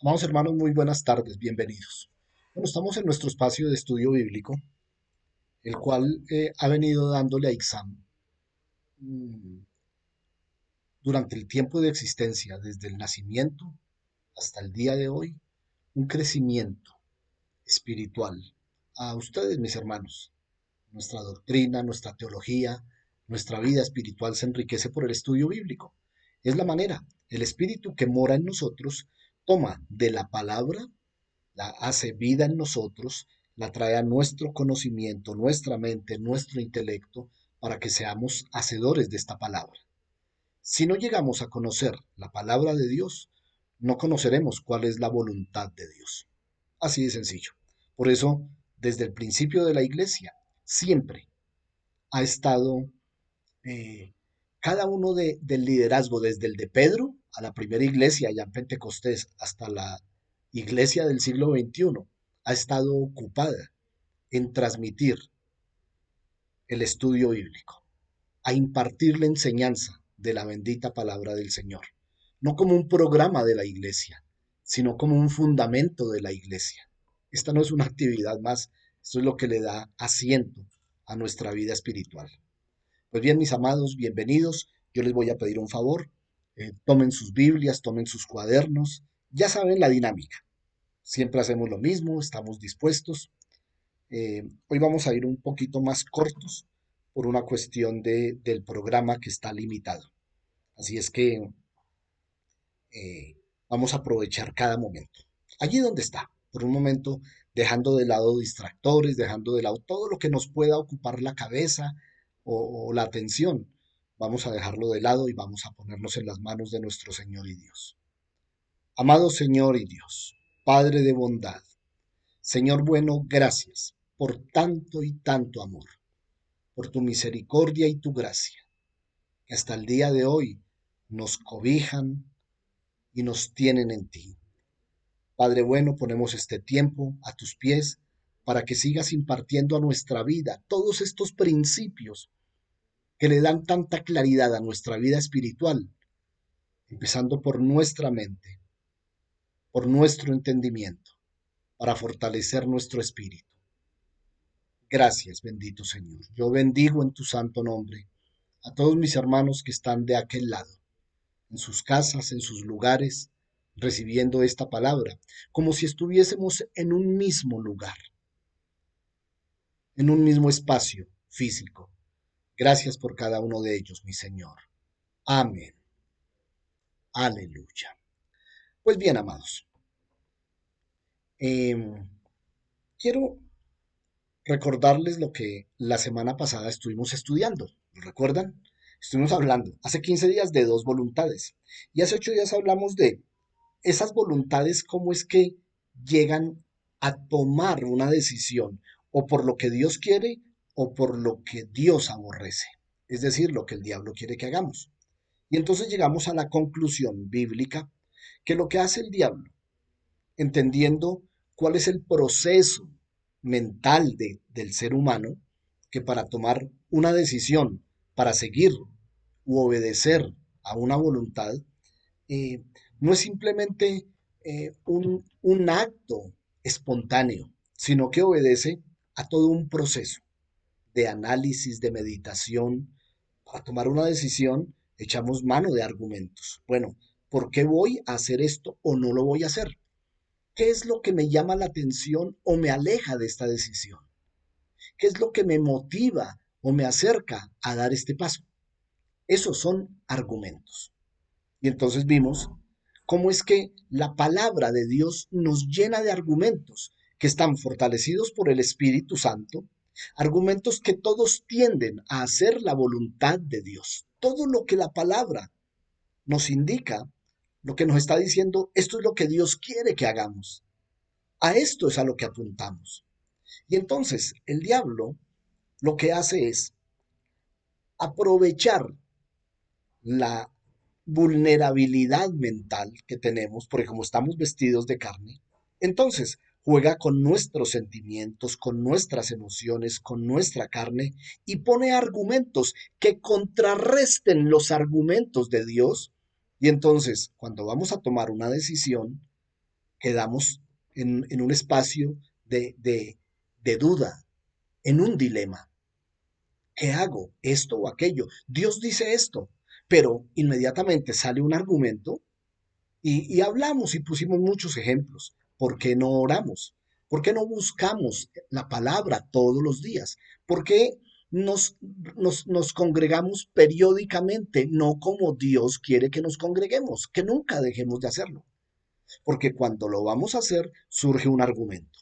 Amados hermanos, muy buenas tardes, bienvenidos. Bueno, estamos en nuestro espacio de estudio bíblico, el cual ha venido dándole a Ixam mm, durante el tiempo de existencia, desde el nacimiento hasta el día de hoy, un crecimiento espiritual. A ustedes, mis hermanos, nuestra doctrina, nuestra teología, nuestra vida espiritual se enriquece por el estudio bíblico. Es la manera, el espíritu que mora en nosotros toma de la palabra, la hace vida en nosotros, la trae a nuestro conocimiento, nuestra mente, nuestro intelecto, para que seamos hacedores de esta palabra. Si no llegamos a conocer la palabra de Dios, no conoceremos cuál es la voluntad de Dios. Así de sencillo. Por eso, desde el principio de la iglesia, siempre ha estado eh, cada uno del liderazgo, desde el de Pedro a la primera iglesia allá en Pentecostés hasta la iglesia del siglo XXI, ha estado ocupada en transmitir el estudio bíblico, a impartir la enseñanza de la bendita palabra del Señor, no como un programa de la iglesia, sino como un fundamento de la iglesia. Esta no es una actividad más, esto es lo que le da asiento a nuestra vida espiritual. Pues bien, mis amados, bienvenidos. Yo les voy a pedir un favor. Tomen sus Biblias, tomen sus cuadernos. Ya saben la dinámica. Siempre hacemos lo mismo, estamos dispuestos. Hoy vamos a ir un poquito más cortos por una cuestión del programa que está limitado. Así es que vamos a aprovechar cada momento. Allí donde está, por un momento, dejando de lado distractores, dejando de lado todo lo que nos pueda ocupar la cabeza o la atención. Vamos a dejarlo de lado y vamos a ponernos en las manos de nuestro Señor y Dios. Amado Señor y Dios, Padre de bondad, Señor bueno, gracias por tanto y tanto amor, por tu misericordia y tu gracia, que hasta el día de hoy nos cobijan y nos tienen en ti. Padre bueno, ponemos este tiempo a tus pies para que sigas impartiendo a nuestra vida todos estos principios que le dan tanta claridad a nuestra vida espiritual, empezando por nuestra mente, por nuestro entendimiento, para fortalecer nuestro espíritu. Gracias, bendito Señor. Yo bendigo en tu santo nombre a todos mis hermanos que están de aquel lado, en sus casas, en sus lugares, recibiendo esta palabra, como si estuviésemos en un mismo lugar, en un mismo espacio físico. Gracias por cada uno de ellos, mi Señor. Amén. Aleluya. Pues bien, amados, eh, quiero recordarles lo que la semana pasada estuvimos estudiando. ¿Lo recuerdan? Estuvimos hablando hace 15 días de dos voluntades y hace 8 días hablamos de esas voluntades, cómo es que llegan a tomar una decisión o por lo que Dios quiere o por lo que Dios aborrece, es decir, lo que el diablo quiere que hagamos. Y entonces llegamos a la conclusión bíblica que lo que hace el diablo, entendiendo cuál es el proceso mental del ser humano, que para tomar una decisión, para seguir u obedecer a una voluntad, eh, no es simplemente un acto espontáneo, sino que obedece a todo un proceso de análisis, de meditación. Para tomar una decisión, echamos mano de argumentos. Bueno, ¿por qué voy a hacer esto o no lo voy a hacer? ¿Qué es lo que me llama la atención o me aleja de esta decisión? ¿Qué es lo que me motiva o me acerca a dar este paso? Esos son argumentos. Y entonces vimos cómo es que la palabra de Dios nos llena de argumentos que están fortalecidos por el Espíritu Santo, argumentos que todos tienden a hacer la voluntad de Dios. Todo lo que la palabra nos indica, lo que nos está diciendo, esto es lo que Dios quiere que hagamos. A esto es a lo que apuntamos. Y entonces el diablo lo que hace es aprovechar la vulnerabilidad mental que tenemos, porque como estamos vestidos de carne, entonces juega con nuestros sentimientos, con nuestras emociones, con nuestra carne y pone argumentos que contrarresten los argumentos de Dios. Y entonces, cuando vamos a tomar una decisión, quedamos en un espacio de duda, en un dilema. ¿Qué hago? ¿Esto o aquello? Dios dice esto, pero inmediatamente sale un argumento y hablamos y pusimos muchos ejemplos. ¿Por qué no oramos? ¿Por qué no buscamos la palabra todos los días? ¿Por qué nos congregamos periódicamente, no como Dios quiere que nos congreguemos? Que nunca dejemos de hacerlo. Porque cuando lo vamos a hacer, surge un argumento.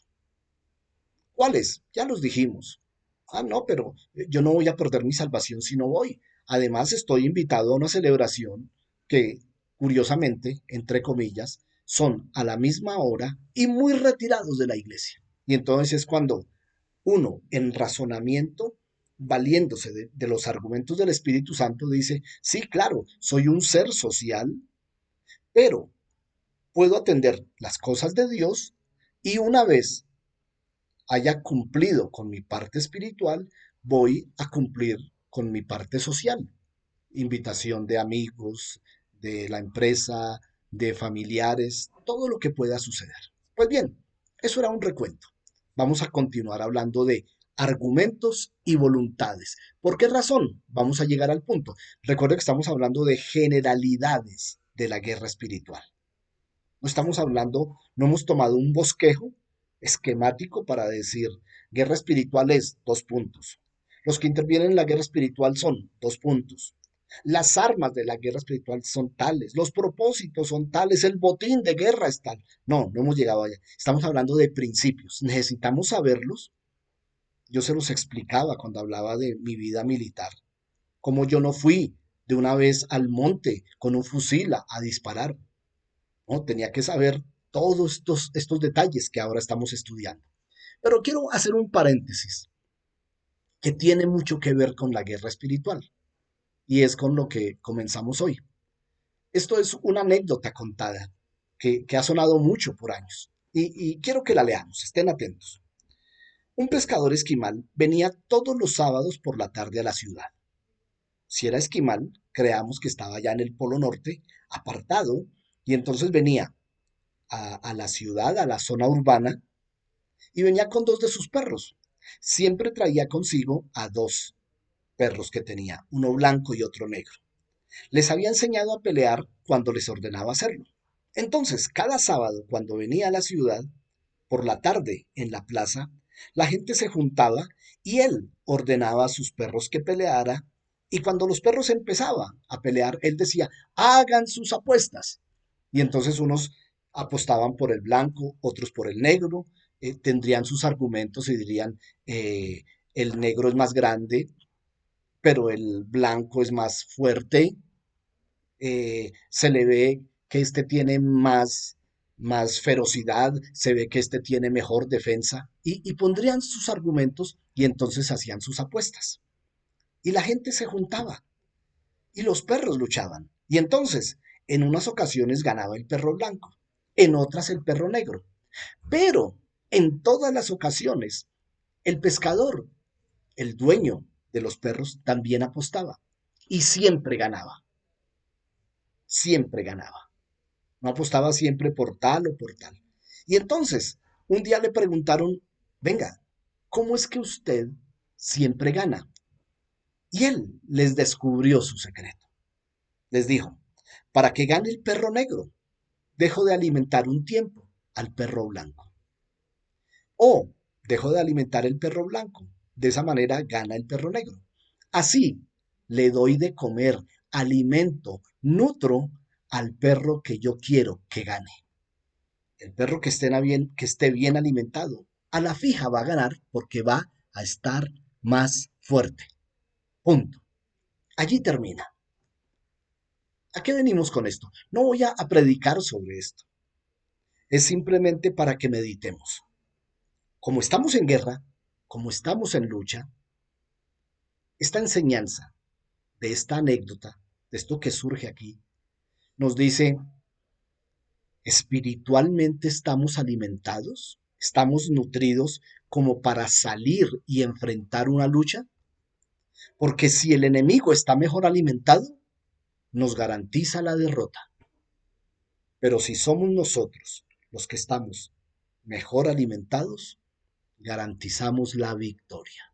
¿Cuáles? Ya los dijimos. Ah, no, pero yo no voy a perder mi salvación si no voy. Además, estoy invitado a una celebración que, curiosamente, entre comillas, son a la misma hora y muy retirados de la iglesia. Y entonces es cuando uno, en razonamiento, valiéndose de los argumentos del Espíritu Santo, dice, sí, claro, soy un ser social, pero puedo atender las cosas de Dios y una vez haya cumplido con mi parte espiritual, voy a cumplir con mi parte social. Invitación de amigos, de la empresa, de familiares, todo lo que pueda suceder. Pues bien, eso era un recuento. Vamos a continuar hablando de argumentos y voluntades. ¿Por qué razón? Vamos a llegar al punto. Recuerda que estamos hablando de generalidades de la guerra espiritual. No estamos hablando, no hemos tomado un bosquejo esquemático para decir guerra espiritual es dos puntos. Los que intervienen en la guerra espiritual son dos puntos. Las armas de la guerra espiritual son tales, los propósitos son tales, el botín de guerra es tal. No, no hemos llegado allá. Estamos hablando de principios. Necesitamos saberlos. Yo se los explicaba cuando hablaba de mi vida militar, como yo no fui de una vez al monte con un fusil a disparar. ¿No? Tenía que saber todos estos detalles que ahora estamos estudiando. Pero quiero hacer un paréntesis que tiene mucho que ver con la guerra espiritual y es con lo que comenzamos hoy. Esto es una anécdota contada que ha sonado mucho por años y quiero que la leamos, estén atentos. Un pescador esquimal venía todos los sábados por la tarde a la ciudad. Si era esquimal, creamos que estaba ya en el Polo Norte, apartado, y entonces venía a la ciudad, a la zona urbana, y venía con dos de sus perros. Siempre traía consigo a dos perros que tenía, uno blanco y otro negro. Les había enseñado a pelear cuando les ordenaba hacerlo. Entonces, cada sábado, cuando venía a la ciudad, por la tarde en la plaza, la gente se juntaba y él ordenaba a sus perros que peleara. Y cuando los perros empezaban a pelear, él decía, hagan sus apuestas. Y entonces unos apostaban por el blanco, otros por el negro, tendrían sus argumentos y dirían, el negro es más grande, pero el blanco es más fuerte, se le ve que este tiene más ferocidad, se ve que este tiene mejor defensa, y pondrían sus argumentos y entonces hacían sus apuestas. Y la gente se juntaba y los perros luchaban. Y entonces, en unas ocasiones ganaba el perro blanco, en otras el perro negro. Pero en todas las ocasiones, el pescador, el dueño de los perros, también apostaba y siempre ganaba, siempre ganaba. No apostaba siempre por tal o por tal. Y entonces, un día le preguntaron, venga, ¿cómo es que usted siempre gana? Y él les descubrió su secreto. Les dijo, para que gane el perro negro, dejo de alimentar un tiempo al perro blanco. O dejo de alimentar el perro blanco. De esa manera gana el perro negro. Así le doy de comer, alimento, nutro al perro que yo quiero que gane. El perro que esté bien alimentado, a la fija va a ganar porque va a estar más fuerte. Punto. Allí termina. ¿A qué venimos con esto? No voy a predicar sobre esto. Es simplemente para que meditemos. Como estamos en guerra, como estamos en lucha, esta enseñanza de esta anécdota, de esto que surge aquí, nos dice, espiritualmente estamos alimentados, estamos nutridos como para salir y enfrentar una lucha, porque si el enemigo está mejor alimentado, nos garantiza la derrota. Pero si somos nosotros los que estamos mejor alimentados, garantizamos la victoria.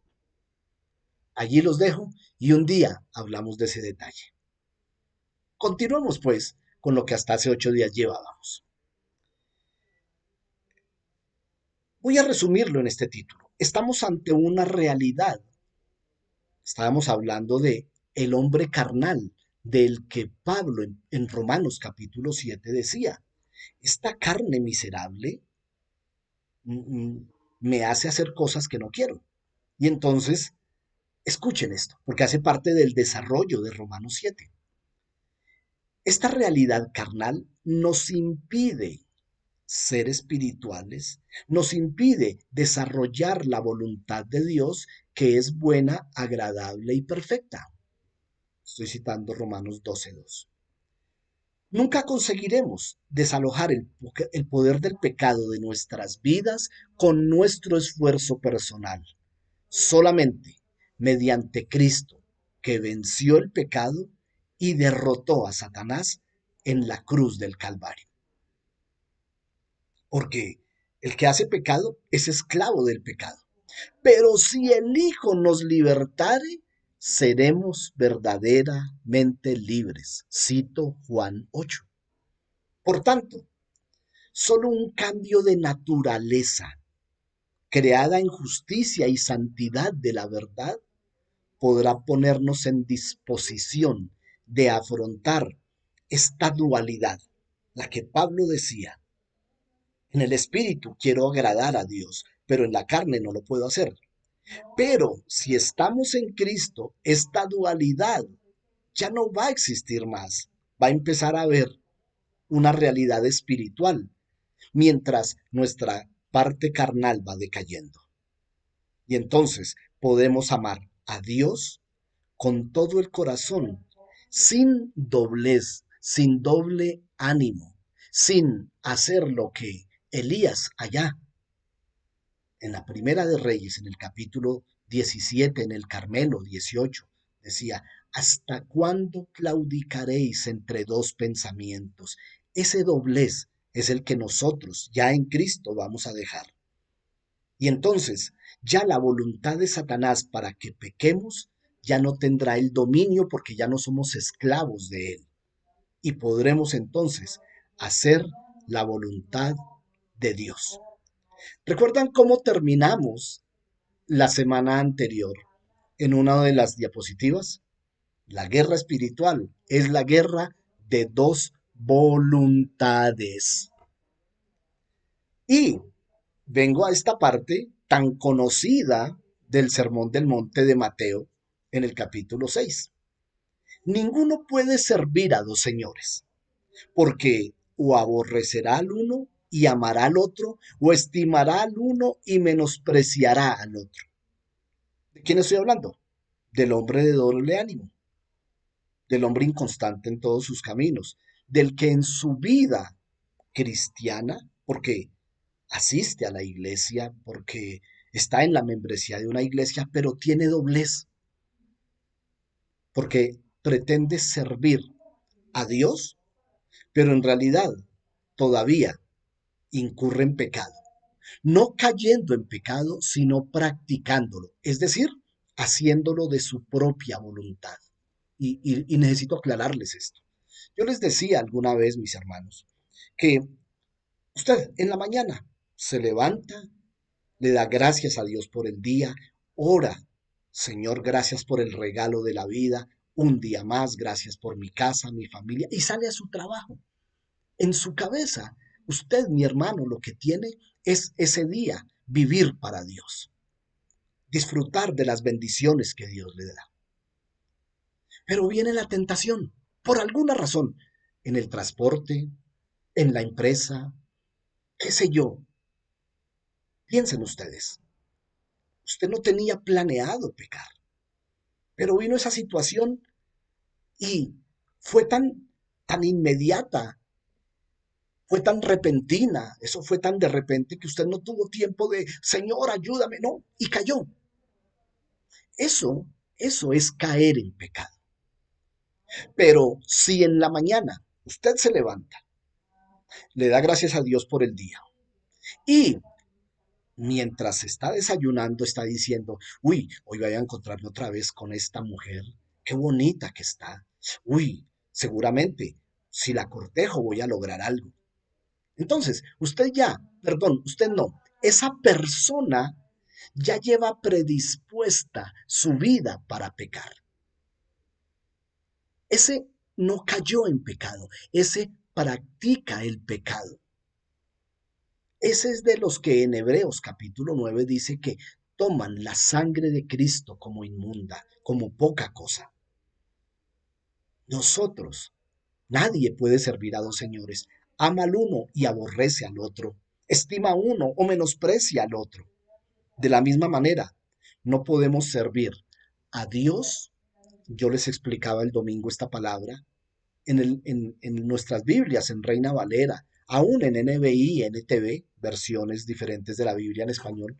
Allí los dejo y un día hablamos de ese detalle. Continuamos pues con lo que hasta hace 8 días llevábamos. Voy a resumirlo en este título. Estamos ante una realidad. Estábamos hablando de el hombre carnal, del que Pablo en Romanos capítulo 7 decía, esta carne miserable me hace hacer cosas que no quiero. Y entonces, escuchen esto, porque hace parte del desarrollo de Romanos 7. Esta realidad carnal nos impide ser espirituales, nos impide desarrollar la voluntad de Dios que es buena, agradable y perfecta. Estoy citando Romanos 12:2. Nunca conseguiremos desalojar el poder del pecado de nuestras vidas con nuestro esfuerzo personal. Solamente mediante Cristo, que venció el pecado y derrotó a Satanás en la cruz del Calvario. Porque el que hace pecado es esclavo del pecado. Pero si el Hijo nos libertare, seremos verdaderamente libres. Cito Juan 8. Por tanto, solo un cambio de naturaleza, creada en justicia y santidad de la verdad, podrá ponernos en disposición de afrontar esta dualidad, la que Pablo decía, en el espíritu quiero agradar a Dios, pero en la carne no lo puedo hacer. Pero si estamos en Cristo, esta dualidad ya no va a existir más. Va a empezar a haber una realidad espiritual, mientras nuestra parte carnal va decayendo. Y entonces podemos amar a Dios con todo el corazón, sin doblez, sin doble ánimo, sin hacer lo que Elías allá en la Primera de Reyes, en el capítulo 17, en el Carmelo 18, decía, ¿hasta cuándo claudicaréis entre dos pensamientos? Ese doblez es el que nosotros ya en Cristo vamos a dejar. Y entonces ya la voluntad de Satanás para que pequemos ya no tendrá el dominio porque ya no somos esclavos de él. Y podremos entonces hacer la voluntad de Dios. ¿Recuerdan cómo terminamos la semana anterior en una de las diapositivas? La guerra espiritual es la guerra de dos voluntades. Y vengo a esta parte tan conocida del Sermón del Monte de Mateo en el capítulo 6. Ninguno puede servir a dos señores, porque o aborrecerá al uno y amará al otro, o estimará al uno y menospreciará al otro. ¿De quién estoy hablando? Del hombre de doble ánimo, del hombre inconstante en todos sus caminos, del que en su vida cristiana, porque asiste a la iglesia, porque está en la membresía de una iglesia, pero tiene doblez, porque pretende servir a Dios, pero en realidad todavía incurre en pecado. No cayendo en pecado, sino practicándolo, es decir, haciéndolo de su propia voluntad. Y necesito aclararles esto. Yo les decía alguna vez, mis hermanos, que usted en la mañana se levanta, le da gracias a Dios por el día, ora, Señor, gracias por el regalo de la vida, un día más, gracias por mi casa, mi familia, y sale a su trabajo. En su cabeza, usted, mi hermano, lo que tiene es ese día vivir para Dios, disfrutar de las bendiciones que Dios le da. Pero viene la tentación, por alguna razón, en el transporte, en la empresa, qué sé yo. Piensen ustedes, usted no tenía planeado pecar, pero vino esa situación y fue tan inmediata, fue tan repentina, eso fue tan de repente que usted no tuvo tiempo de, Señor, ayúdame, no, y cayó. Eso, eso es caer en pecado. Pero si en la mañana usted se levanta, Le da gracias a Dios por el día. Y mientras está desayunando, está diciendo, uy, hoy voy a encontrarme otra vez con esta mujer, qué bonita que está. Uy, seguramente, si la cortejo voy a lograr algo. Entonces, usted no, esa persona ya lleva predispuesta su vida para pecar. Ese no cayó en pecado, ese practica el pecado. Ese es de los que en Hebreos capítulo 9 dice que toman la sangre de Cristo como inmunda, como poca cosa. Nosotros, nadie puede servir a dos señores. Ama al uno y aborrece al otro. Estima a uno o menosprecia al otro. De la misma manera, no podemos servir a Dios. Yo les explicaba el domingo esta palabra en nuestras Biblias, en Reina Valera, aún en NBI, NTV, versiones diferentes de la Biblia en español,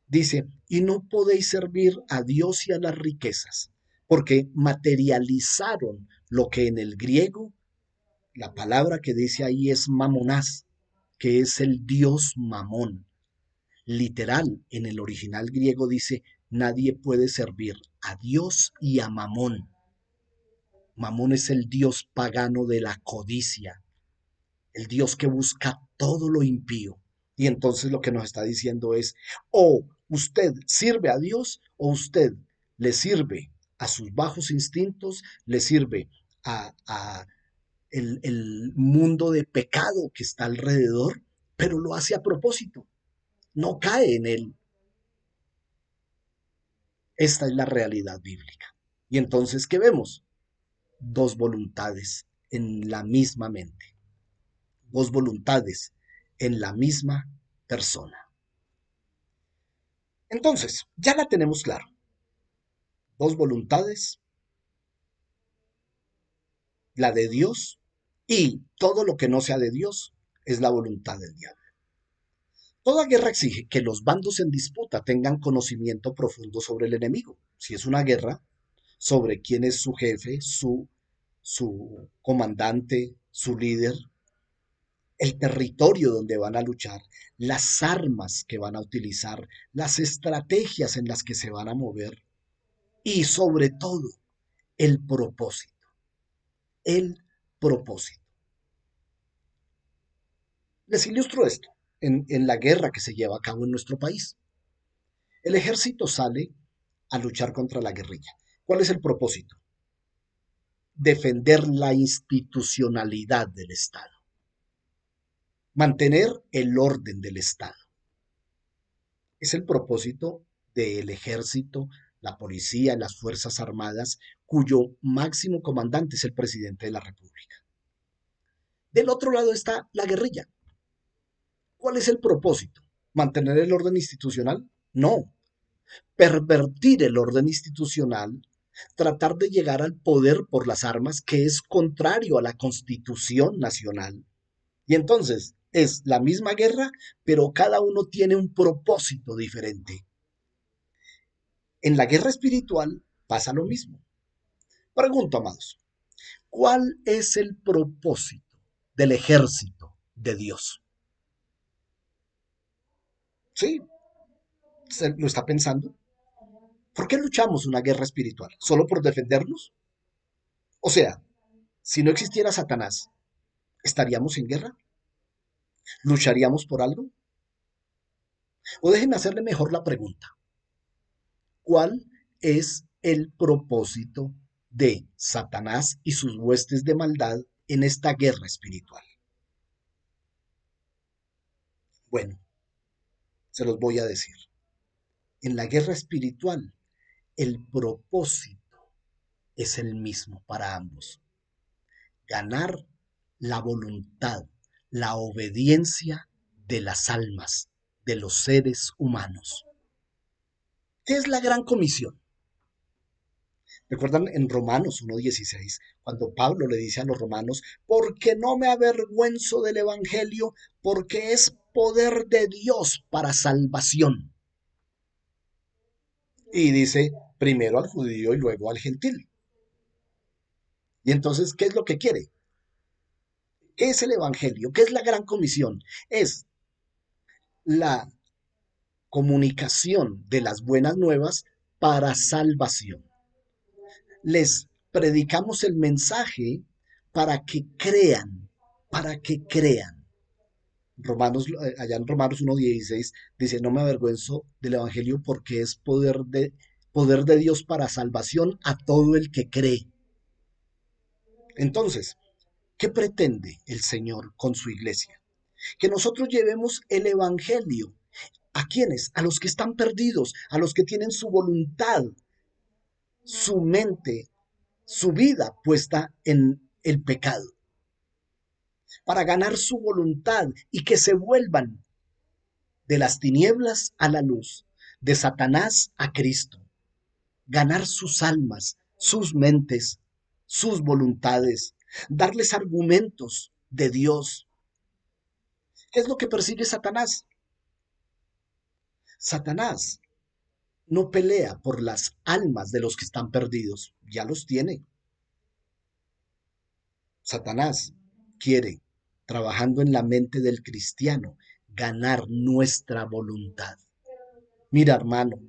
dice, y no podéis servir a Dios y a las riquezas, porque materializaron lo que en el griego, la palabra que dice ahí es mamonás, que es el dios mamón. Literal, en el original griego dice, nadie puede servir a Dios y a mamón. Mamón es el dios pagano de la codicia, el Dios que busca todo lo impío. Y entonces lo que nos está diciendo es, o usted sirve a Dios o usted le sirve a sus bajos instintos, le sirve a el mundo de pecado que está alrededor, pero lo hace a propósito, no cae en él. Esta es la realidad bíblica. Y entonces, ¿qué vemos? Dos voluntades en la misma mente, dos voluntades en la misma persona. Entonces, ya la tenemos claro. Dos voluntades, la de Dios y todo lo que no sea de Dios es la voluntad del diablo. Toda guerra exige que los bandos en disputa tengan conocimiento profundo sobre el enemigo. Si es una guerra, sobre quién es su jefe, su comandante, su líder, el territorio donde van a luchar, las armas que van a utilizar, las estrategias en las que se van a mover y sobre todo el propósito. El propósito. Les ilustro esto en la guerra que se lleva a cabo en nuestro país. El ejército sale a luchar contra la guerrilla. ¿Cuál es el propósito? Defender la institucionalidad del Estado, mantener el orden del Estado. Es el propósito del ejército, la policía, las Fuerzas Armadas, cuyo máximo comandante es el presidente de la República. Del otro lado está la guerrilla. ¿Cuál es el propósito? ¿Mantener el orden institucional? No. Pervertir el orden institucional, tratar de llegar al poder por las armas, que es contrario a la Constitución Nacional. Y entonces es la misma guerra, pero cada uno tiene un propósito diferente. En la guerra espiritual pasa lo mismo. Pregunto, amados, ¿cuál es el propósito del ejército de Dios? Sí, se lo está pensando. ¿Por qué luchamos una guerra espiritual? ¿Solo por defendernos? O sea, si no existiera Satanás, ¿estaríamos en guerra? ¿Lucharíamos por algo? O déjenme hacerle mejor la pregunta. ¿Cuál es el propósito de Satanás y sus huestes de maldad en esta guerra espiritual? Bueno, se los voy a decir. En la guerra espiritual, el propósito es el mismo para ambos. Ganar la voluntad, la obediencia de las almas, de los seres humanos. ¿Qué es la gran comisión? ¿Recuerdan en Romanos 1:16, cuando Pablo le dice a los romanos, porque no me avergüenzo del Evangelio, porque es poder de Dios para salvación? Y dice, primero al judío y luego al gentil. Y entonces, ¿qué es lo que quiere? ¿Qué es el Evangelio? ¿Qué es la gran comisión? Es la comunicación de las buenas nuevas para salvación. Les predicamos el mensaje para que crean. Romanos, allá en Romanos 1:16 dice, no me avergüenzo del Evangelio porque es poder de Dios para salvación a todo el que cree. Entonces, ¿qué pretende el Señor con su iglesia? Que nosotros llevemos el Evangelio. ¿A quiénes? A los que están perdidos, a los que tienen su voluntad, su mente, su vida puesta en el pecado, para ganar su voluntad y que se vuelvan de las tinieblas a la luz, de Satanás a Cristo, ganar sus almas, sus mentes, sus voluntades, darles argumentos de Dios. ¿Qué es lo que persigue Satanás? Satanás no pelea por las almas de los que están perdidos, ya los tiene. Satanás quiere, trabajando en la mente del cristiano, ganar nuestra voluntad. Mira hermano,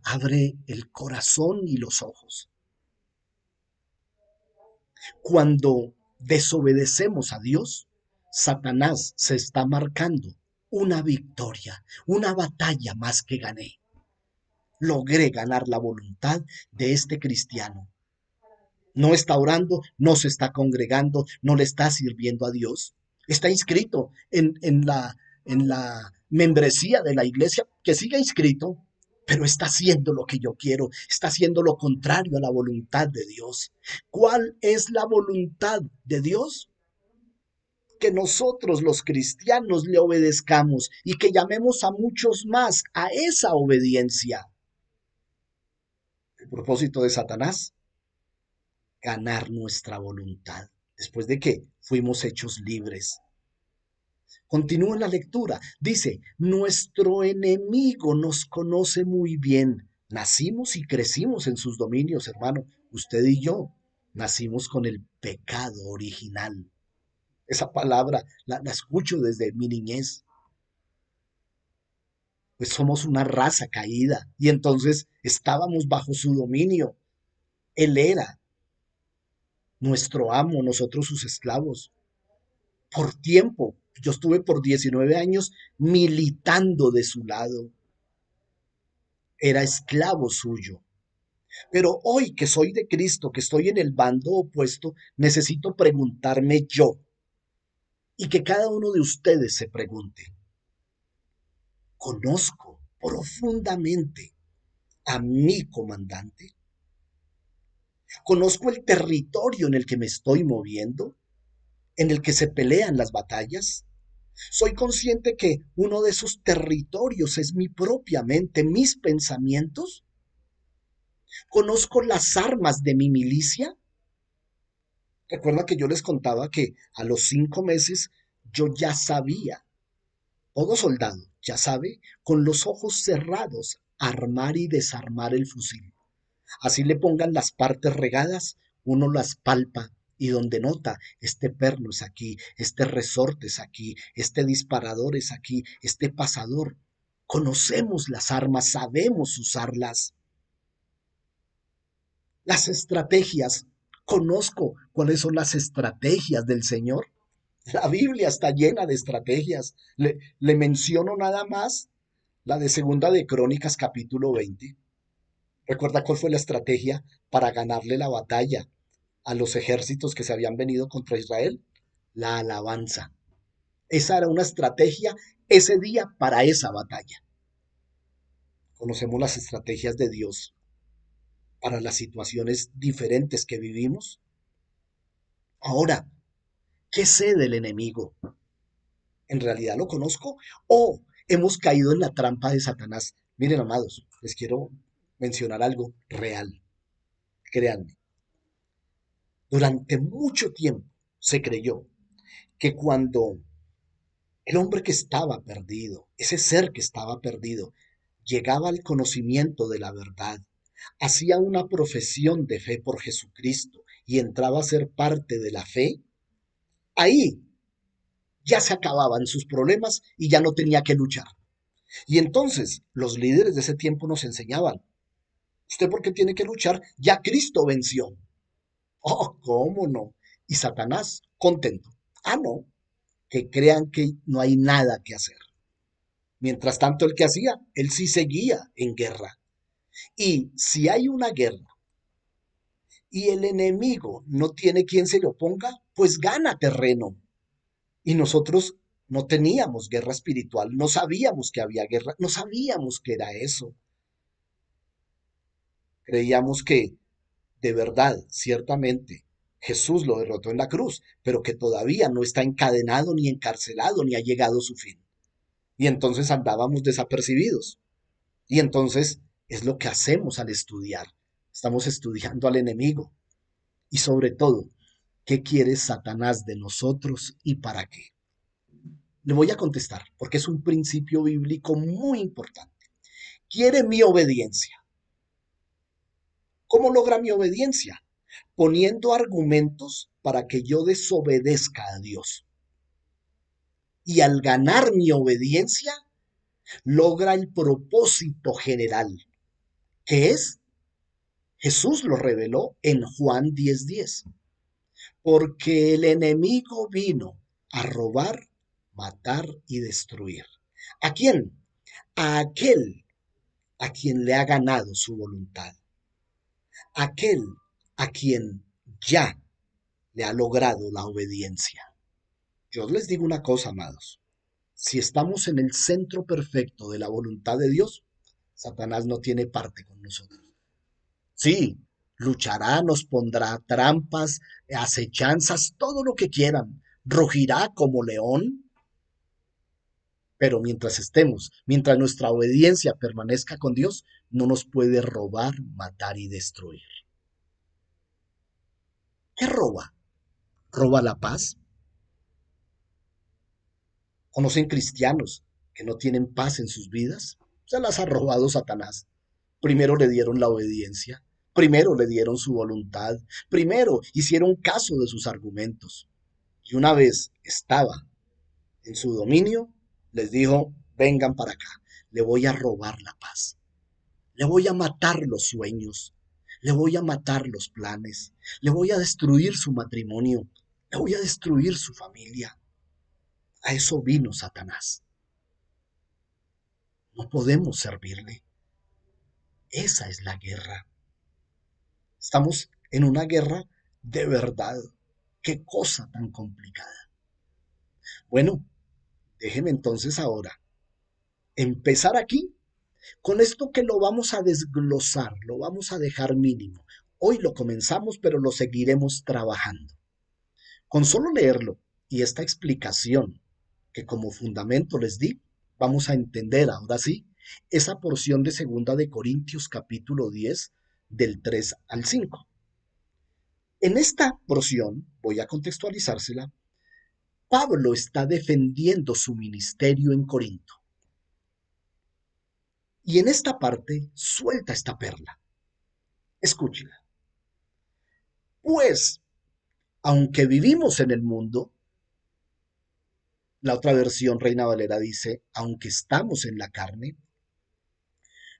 abre el corazón y los ojos. Cuando desobedecemos a Dios, Satanás se está marcando una victoria, una batalla más que gané. Logré ganar la voluntad de este cristiano. No está orando, no se está congregando, no le está sirviendo a Dios. Está inscrito en la membresía de la iglesia, que siga inscrito, pero está haciendo lo que yo quiero, está haciendo lo contrario a la voluntad de Dios. ¿Cuál es la voluntad de Dios? Que nosotros los cristianos le obedezcamos y que llamemos a muchos más a esa obediencia. El propósito de Satanás, ganar nuestra voluntad, después de que fuimos hechos libres. Continúa la lectura. Dice, nuestro enemigo nos conoce muy bien. Nacimos y crecimos en sus dominios, hermano. Usted y yo nacimos con el pecado original. Esa palabra la escucho desde mi niñez. Pues somos una raza caída y entonces estábamos bajo su dominio. Él era nuestro amo, nosotros sus esclavos. Por tiempo, yo estuve por 19 años militando de su lado. Era esclavo suyo. Pero hoy que soy de Cristo, que estoy en el bando opuesto, necesito preguntarme yo y que cada uno de ustedes se pregunte, ¿conozco profundamente a mi comandante? ¿Conozco el territorio en el que me estoy moviendo? ¿En el que se pelean las batallas? Soy consciente que uno de esos territorios es mi propia mente, mis pensamientos. ¿Conozco las armas de mi milicia? Recuerda que yo les contaba que a los 5 meses yo ya sabía, todo soldado ya sabe, con los ojos cerrados, armar y desarmar el fusil. Así le pongan las partes regadas, uno las palpa y donde nota, este perno es aquí, este resorte es aquí, este disparador es aquí, este pasador. Conocemos las armas, sabemos usarlas. Las estrategias, conozco cuáles son las estrategias del Señor. La Biblia está llena de estrategias. Le menciono nada más la de Segunda de Crónicas capítulo 20. ¿Recuerda cuál fue la estrategia para ganarle la batalla a los ejércitos que se habían venido contra Israel? La alabanza. Esa era una estrategia ese día para esa batalla. Conocemos las estrategias de Dios para las situaciones diferentes que vivimos. Ahora, ¿qué sé del enemigo? ¿En realidad lo conozco? ¿O hemos caído en la trampa de Satanás? Miren, amados, les quiero mencionar algo real. Créanme, durante mucho tiempo se creyó que cuando el hombre que estaba perdido, ese ser que estaba perdido, llegaba al conocimiento de la verdad, hacía una profesión de fe por Jesucristo y entraba a ser parte de la fe, Ahí ya se acababan sus problemas y ya no tenía que luchar. Y entonces los líderes de ese tiempo nos enseñaban, ¿usted por qué tiene que luchar? Ya Cristo venció. Oh, ¿cómo no? Y Satanás contento. Ah, no, que crean que no hay nada que hacer. Mientras tanto, ¿el que hacía? Él sí seguía en guerra. Y si hay una guerra y el enemigo no tiene quien se le oponga, pues gana terreno. Y nosotros no teníamos guerra espiritual, no sabíamos que había guerra, no sabíamos que era eso. Creíamos que de verdad, ciertamente, Jesús lo derrotó en la cruz, pero que todavía no está encadenado ni encarcelado ni ha llegado su fin. Y entonces andábamos desapercibidos. Y entonces es lo que hacemos al estudiar. Estamos estudiando al enemigo. Y sobre todo, ¿qué quiere Satanás de nosotros y para qué? Le voy a contestar, porque es un principio bíblico muy importante. Quiere mi obediencia. ¿Cómo logra mi obediencia? Poniendo argumentos para que yo desobedezca a Dios. Y al ganar mi obediencia, logra el propósito general, que es, Jesús lo reveló en Juan 10:10, porque el enemigo vino a robar, matar y destruir. ¿A quién? A aquel a quien le ha ganado su voluntad, aquel a quien ya le ha logrado la obediencia. Yo les digo una cosa, amados. Si estamos en el centro perfecto de la voluntad de Dios, Satanás no tiene parte con nosotros. Sí, luchará, nos pondrá trampas, acechanzas, todo lo que quieran. Rugirá como león, pero mientras estemos, mientras nuestra obediencia permanezca con Dios, no nos puede robar, matar y destruir. ¿Qué roba? ¿Roba la paz? ¿Conocen cristianos que no tienen paz en sus vidas? Se las ha robado Satanás. Primero le dieron la obediencia, primero le dieron su voluntad, primero hicieron caso de sus argumentos. Y una vez estaba en su dominio, les dijo, vengan para acá, le voy a robar la paz, le voy a matar los sueños, le voy a matar los planes, le voy a destruir su matrimonio, le voy a destruir su familia. A eso vino Satanás. No podemos servirle. Esa es la guerra. Estamos en una guerra de verdad. Qué cosa tan complicada. Bueno, déjeme entonces ahora empezar aquí con esto que lo vamos a desglosar, lo vamos a dejar mínimo. Hoy lo comenzamos, pero lo seguiremos trabajando. Con solo leerlo y esta explicación que como fundamento les di, vamos a entender ahora sí esa porción de Segunda de Corintios capítulo 10 del 3 al 5. En esta porción, voy a contextualizársela, Pablo está defendiendo su ministerio en Corinto. Y en esta parte suelta esta perla. Escúchela. Pues, aunque vivimos en el mundo, la otra versión Reina Valera dice, aunque estamos en la carne,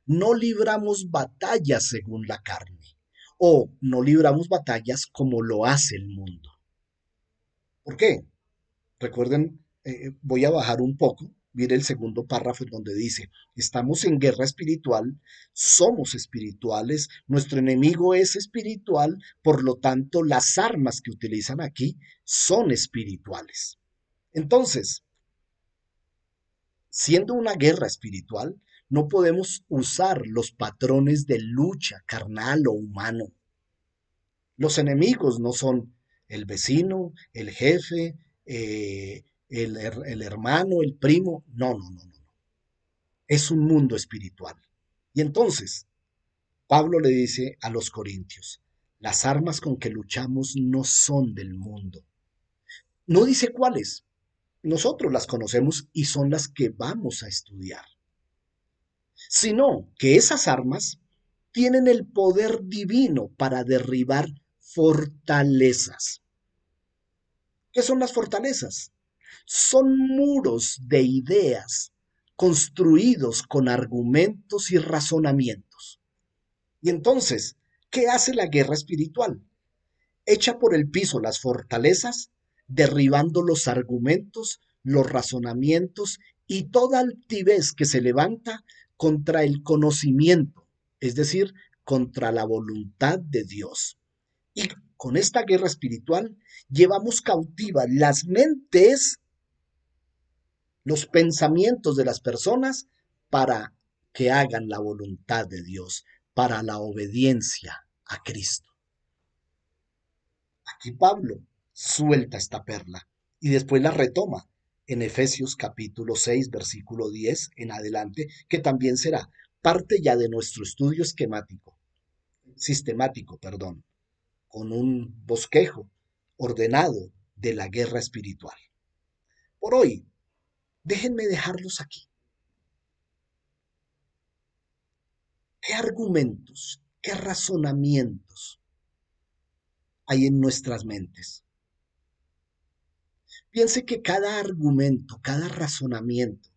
no libramos batallas según la carne, o no libramos batallas como lo hace el mundo. ¿Por qué? Recuerden, voy a bajar un poco. Mire el segundo párrafo en donde dice, estamos en guerra espiritual, somos espirituales, nuestro enemigo es espiritual, por lo tanto las armas que utilizan aquí son espirituales. Entonces, siendo una guerra espiritual, no podemos usar los patrones de lucha carnal o humano. Los enemigos no son el vecino, el jefe, el hermano, el primo. No, no, no, no. Es un mundo espiritual. Y entonces, Pablo le dice a los corintios, las armas con que luchamos no son del mundo. No dice cuáles. Nosotros las conocemos y son las que vamos a estudiar. Sino que esas armas tienen el poder divino para derribar fortalezas. ¿Qué son las fortalezas? Son muros de ideas construidos con argumentos y razonamientos. Y entonces, ¿qué hace la guerra espiritual? Echa por el piso las fortalezas, derribando los argumentos, los razonamientos y toda altivez que se levanta contra el conocimiento, es decir, contra la voluntad de Dios. Y con esta guerra espiritual llevamos cautivas las mentes, los pensamientos de las personas para que hagan la voluntad de Dios, para la obediencia a Cristo. Aquí Pablo suelta esta perla y después la retoma en Efesios capítulo 6, versículo 10 en adelante, que también será parte ya de nuestro estudio sistemático, con un bosquejo ordenado de la guerra espiritual. Por hoy, déjenme dejarlos aquí. ¿Qué argumentos, qué razonamientos hay en nuestras mentes? Piense que cada argumento, cada razonamiento,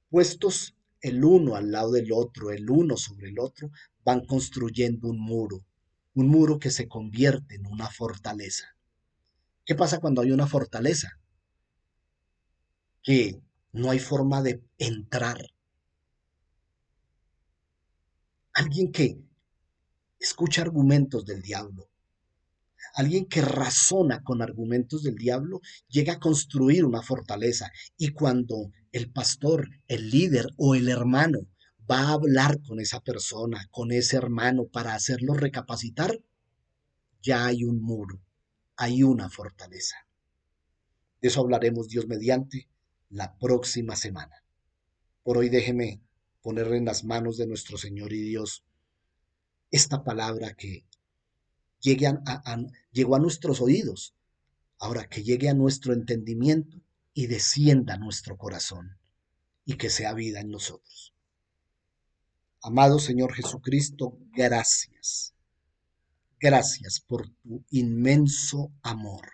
puestos el uno al lado del otro, el uno sobre el otro, van construyendo un muro que se convierte en una fortaleza. ¿Qué pasa cuando hay una fortaleza? Que no hay forma de entrar. Alguien que escucha argumentos del diablo, alguien que razona con argumentos del diablo, llega a construir una fortaleza. Y cuando el pastor, el líder o el hermano va a hablar con esa persona, con ese hermano, para hacerlo recapacitar, ya hay un muro, hay una fortaleza. De eso hablaremos Dios mediante la próxima semana. Por hoy déjeme poner en las manos de nuestro Señor y Dios esta palabra que llegue llegó a nuestros oídos, ahora que llegue a nuestro entendimiento y descienda a nuestro corazón y que sea vida en nosotros. Amado Señor Jesucristo, gracias. Gracias por tu inmenso amor.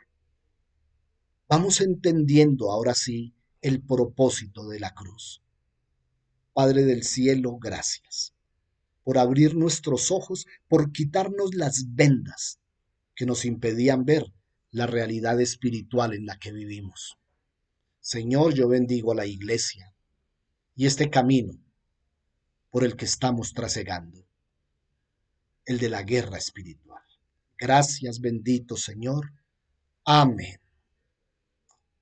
Vamos entendiendo ahora sí el propósito de la cruz. Padre del cielo, gracias por abrir nuestros ojos, por quitarnos las vendas que nos impedían ver la realidad espiritual en la que vivimos. Señor, yo bendigo a la iglesia y este camino por el que estamos trasegando, el de la guerra espiritual. Gracias, bendito Señor. Amén.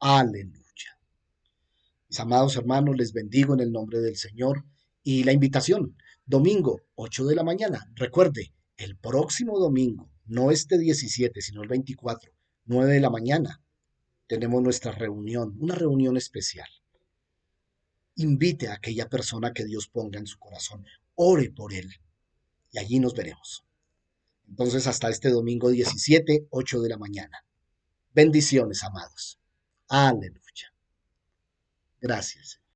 Aleluya. Mis amados hermanos, les bendigo en el nombre del Señor y la invitación, domingo, 8 de la mañana. Recuerde, el próximo domingo, no este 17, sino el 24, 9 de la mañana, tenemos nuestra reunión, una reunión especial. Invite a aquella persona que Dios ponga en su corazón, ore por él y allí nos veremos. Entonces, hasta este domingo 17, 8 de la mañana. Bendiciones, amados. Aleluya. Gracias.